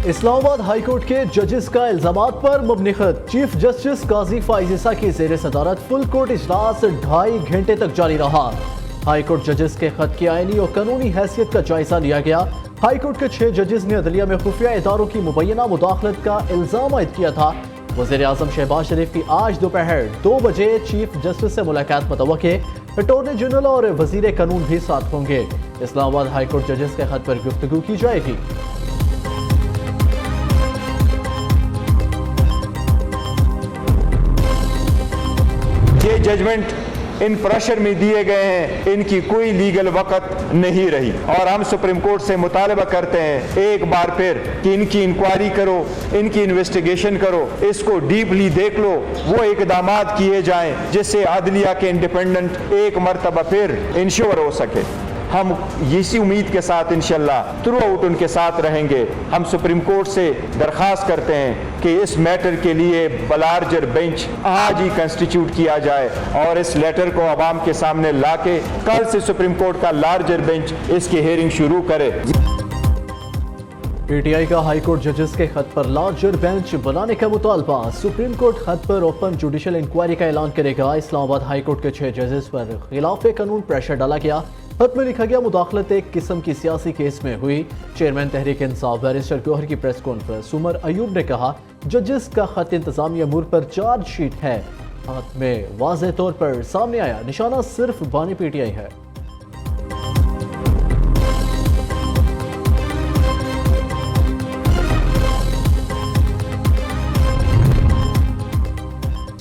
اسلام آباد high court کے ججز کا الزامات پر مبنی خط چیف جسٹس قاضی فائز عیسیٰ کی زیر صدارت فل کورٹ اجلاس 2.5 گھنٹے تک جاری رہا۔ ہائی کورٹ ججز کے خط کی آئینی اور قانونی حیثیت کا جائزہ لیا گیا۔ ہائی کورٹ کے 6 ججز نے عدلیہ میں خفیہ اداروں کی مبینہ مداخلت کا الزام عائد کیا تھا۔ وزیر اعظم شہباز شریف کی آج دوپہر 2 بجے چیف جسٹس سے ملاقات متوقع۔ اٹارنی جنرل اور وزیر قانون بھی ساتھ ہوں گے۔ اسلام آباد ہائی کورٹ ججز کے خط پر گفتگو کی جائے گی۔ یہ ججمنٹ ان پریشر میں دیے گئے ہیں، ان کی کوئی لیگل وقت نہیں رہی، اور ہم سپریم کورٹ سے مطالبہ کرتے ہیں ایک بار پھر کہ ان کی انکوائری کرو، ان کی انویسٹیگیشن کرو، اس کو ڈیپلی دیکھ لو، وہ اقدامات کیے جائیں جس سے عدلیہ کے انڈیپینڈنٹ ایک مرتبہ پھر انشور ہو سکے۔ ہم اسی امید کے ساتھ انشاءاللہ تھرو آؤٹ ان کے ساتھ رہیں گے۔ ہم سپریم کورٹ سے درخواست کرتے ہیں کہ اس میٹر کے لیے لارجر بینچ آج ہی کنسٹیٹیوٹ کیا جائے اور اس لیٹر کو عوام کے سامنے لا کے کل سے سپریم کورٹ کا لارجر بینچ اس کی ہیئرنگ شروع کرے۔ پی ٹی آئی کا ہائی کورٹ ججز کے خط پر لارجر بینچ بنانے کا مطالبہ۔ سپریم کورٹ خط پر اوپن جوڈیشل انکوائری کا اعلان کرے گا۔ اسلام آباد ہائی کورٹ کے 6 ججز پر خلاف قانون پریشر ڈالا گیا۔ خط میں لکھا گیا مداخلت ایک قسم کی سیاسی کیس میں ہوئی۔ چیئرمین تحریک انصاف بیرسٹر گوہر کی پریس کانفرنس عمر ایوب نے کہا ججز کا خط انتظامی امور پر چارج شیٹ ہے۔ خط میں واضح طور پر سامنے آیا نشانہ صرف بانی پی ٹی آئی ہے۔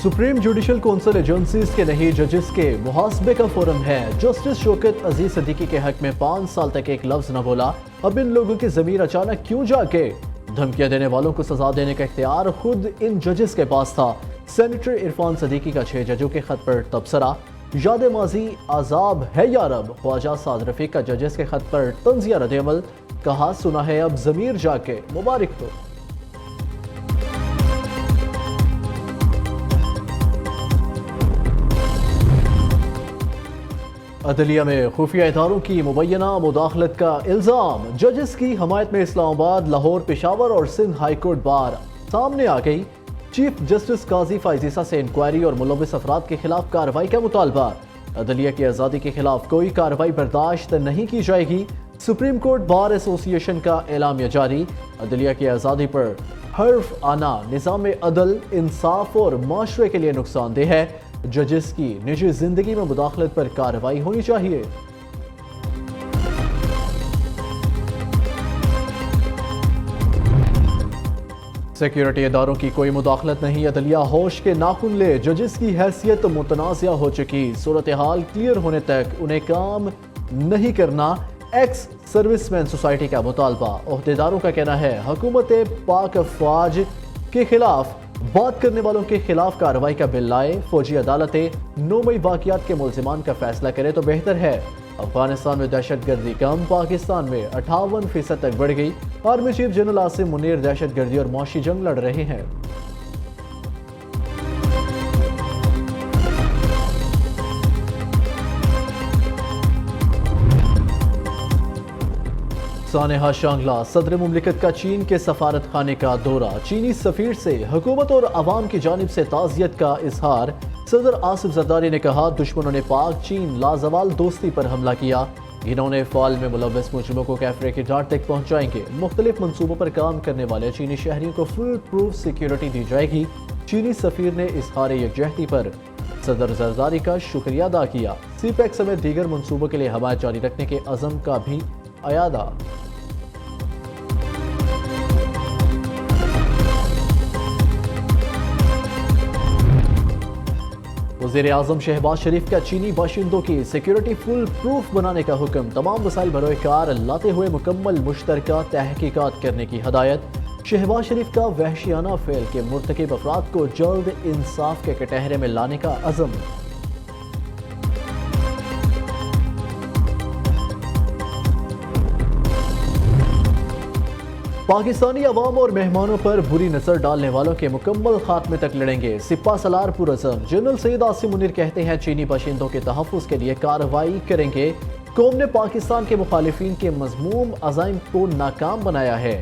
سپریم جوڈیشل کونسل ایجنسیز کے نہیں ججز کے محاسبے کا فورم ہے۔ جسٹس شوکت عزیز صدیقی کے حق میں 5 سال تک ایک لفظ نہ بولا۔ اب ان لوگوں کی ضمیر اچانک کیوں جاگے؟ دھمکیاں دینے والوں کو سزا دینے کا اختیار خود ان ججز کے پاس تھا۔ سینیٹر عرفان صدیقی کا 6 ججوں کے خط پر تبصرہ۔ یاد ماضی عذاب ہے یا رب۔ خواجہ سعد رفیق کا ججز کے خط پر طنزیہ رد عمل۔ کہا سنا ہے اب ضمیر جاگے، مبارک ہو۔ عدلیہ میں خفیہ اداروں کی مبینہ مداخلت کا الزام۔ ججز کی حمایت میں اسلام آباد، لاہور، پشاور اور سندھ ہائی کورٹ بار سامنے آ گئی۔ چیف جسٹس قاضی فائز عیسیٰ سے انکوائری اور ملوث افراد کے خلاف کارروائی کا مطالبہ۔ عدلیہ کی آزادی کے خلاف کوئی کارروائی برداشت نہیں کی جائے گی۔ سپریم کورٹ بار ایسوسی ایشن کا اعلامیہ جاری۔ عدلیہ کی آزادی پر حرف آنا نظام عدل، انصاف اور معاشرے کے لیے نقصان دہ ہے۔ ججز کی نجی زندگی میں مداخلت پر کارروائی ہونی چاہیے۔ سیکیورٹی اداروں کی کوئی مداخلت نہیں، عدلیہ ہوش کے ناخن لے۔ ججز کی حیثیت متنازع ہو چکی، صورتحال کلیئر ہونے تک انہیں کام نہیں کرنا۔ ایکس سروس مین سوسائٹی کا مطالبہ۔ عہدیداروں کا کہنا ہے حکومت پاک افواج کے خلاف بات کرنے والوں کے خلاف کارروائی کا بل لائے۔ فوجی عدالتیں 9 مئی واقعات کے ملزمان کا فیصلہ کرے تو بہتر ہے۔ افغانستان میں دہشت گردی کم، پاکستان میں 58% تک بڑھ گئی۔ Army chief general Asim Munir دہشت گردی اور معاشی جنگ لڑ رہے ہیں۔ سانحہ شانگلہ، صدر مملکت کا چین کے سفارت خانے کا دورہ۔ چینی سفیر سے حکومت اور عوام کی جانب سے تعزیت کا اظہار۔ صدر آصف زرداری نے کہا دشمنوں نے پاک چین لازوال دوستی پر حملہ کیا۔ انہوں نے فعال میں ملوث مجرموں کو کیفرے کی ڈاٹ تک پہنچائیں گے۔ مختلف منصوبوں پر کام کرنے والے چینی شہریوں کو فل پروف سیکیورٹی دی جائے گی۔ چینی سفیر نے اظہار یکجہتی پر صدر زرداری کا شکریہ ادا کیا۔ سی پیک سمیت دیگر منصوبوں کے لیے حمایت جاری رکھنے کے عزم کا بھی اعادہ۔ وزیر اعظم شہباز شریف کا چینی باشندوں کی سیکیورٹی فل پروف بنانے کا حکم۔ تمام وسائل بروئے کار لاتے ہوئے مکمل مشترکہ تحقیقات کرنے کی ہدایت۔ شہباز شریف کا وحشیانہ فعل کے مرتکب افراد کو جلد انصاف کے کٹہرے میں لانے کا عزم۔ پاکستانی عوام اور مہمانوں پر بری نظر ڈالنے والوں کے مکمل خاتمے تک لڑیں گے، سپہ سالار پرعزم۔ جنرل سید عاصم منیر کہتے ہیں چینی باشندوں کے تحفظ کے لیے کارروائی کریں گے۔ قوم نے پاکستان کے مخالفین کے مذموم عزائم کو ناکام بنایا ہے۔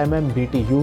MMBTU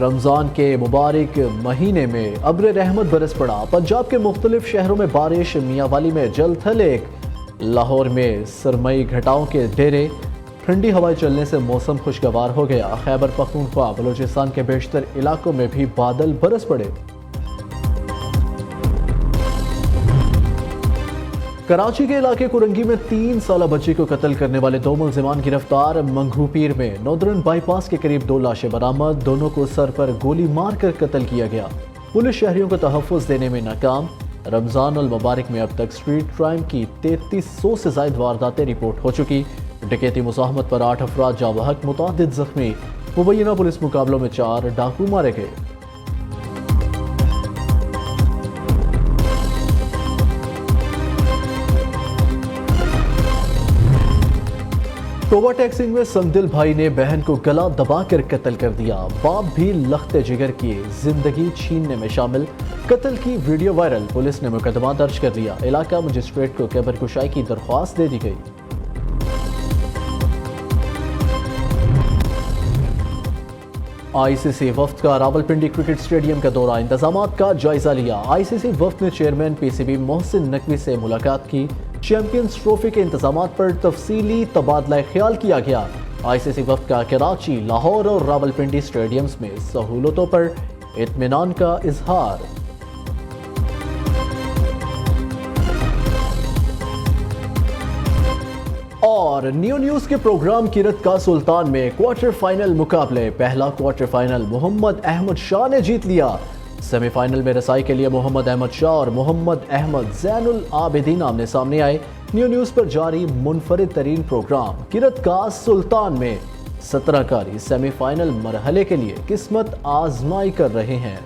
رمضان کے مبارک مہینے میں ابر رحمت برس پڑا۔ پنجاب کے مختلف شہروں میں بارش، میاں والی میں جل تھل ایک، لاہور میں سرمئی گھٹاؤں کے ڈیرے، ٹھنڈی ہوائیں چلنے سے موسم خوشگوار ہو گیا۔ خیبر پختونخوا، بلوچستان کے بیشتر علاقوں میں بھی بادل برس پڑے۔ کراچی کے علاقے کورنگی میں 3 سالہ بچی کو قتل کرنے والے 2 ملزمان گرفتار۔ منگھو پیر میں نودرن بائی پاس کے قریب 2 لاشیں برآمد، دونوں کو سر پر گولی مار کر قتل کیا گیا۔ پولیس شہریوں کو تحفظ دینے میں ناکام۔ رمضان المبارک میں اب تک اسٹریٹ کرائم کی 3300 سے زائد وارداتیں رپورٹ ہو چکی۔ ڈکیتی مزاحمت پر 8 افراد جاں بحق، متعدد زخمی۔ مبینہ پولیس مقابلوں میں 4 ڈاکو مارے گئے۔ ٹوبا ٹیکسنگ میں سنگدل بھائی نے بہن کو گلا دبا کر قتل کر دیا۔ باپ بھی لخت جگر کیے، زندگی چھیننے میں شامل۔ قتل کی ویڈیو وائرل، پولیس نے مقدمہ درج کر دیا۔ علاقہ مجسٹریٹ کو قبر کشائی کی درخواست دے دی گئی۔ آئی سی سی وفد کا راولپنڈی کرکٹ اسٹیڈیم کا دورہ، انتظامات کا جائزہ لیا۔ آئی سی سی وفد نے chairman P C B Mohsin Naqvi سے ملاقات کی۔ چیمپئنز ٹرافی کے انتظامات پر تفصیلی تبادلہ خیال کیا گیا۔ آئی سی سی وفد کا کراچی، لاہور اور راولپنڈی اسٹیڈیمز میں سہولتوں پر اطمینان کا اظہار۔ اور نیو نیوز کے پروگرام کرت کا سلطان میں کوارٹر فائنل مقابلے، پہلا کوارٹر فائنل محمد احمد شاہ نے جیت لیا۔ سیمی فائنل میں رسائی کے لیے محمد احمد شاہ اور محمد احمد زین العابدین آمنے سامنے آئے۔ نیو نیوز پر جاری منفرد ترین پروگرام کرت کا سلطان میں 17 کاری سیمی فائنل مرحلے کے لیے قسمت آزمائی کر رہے ہیں۔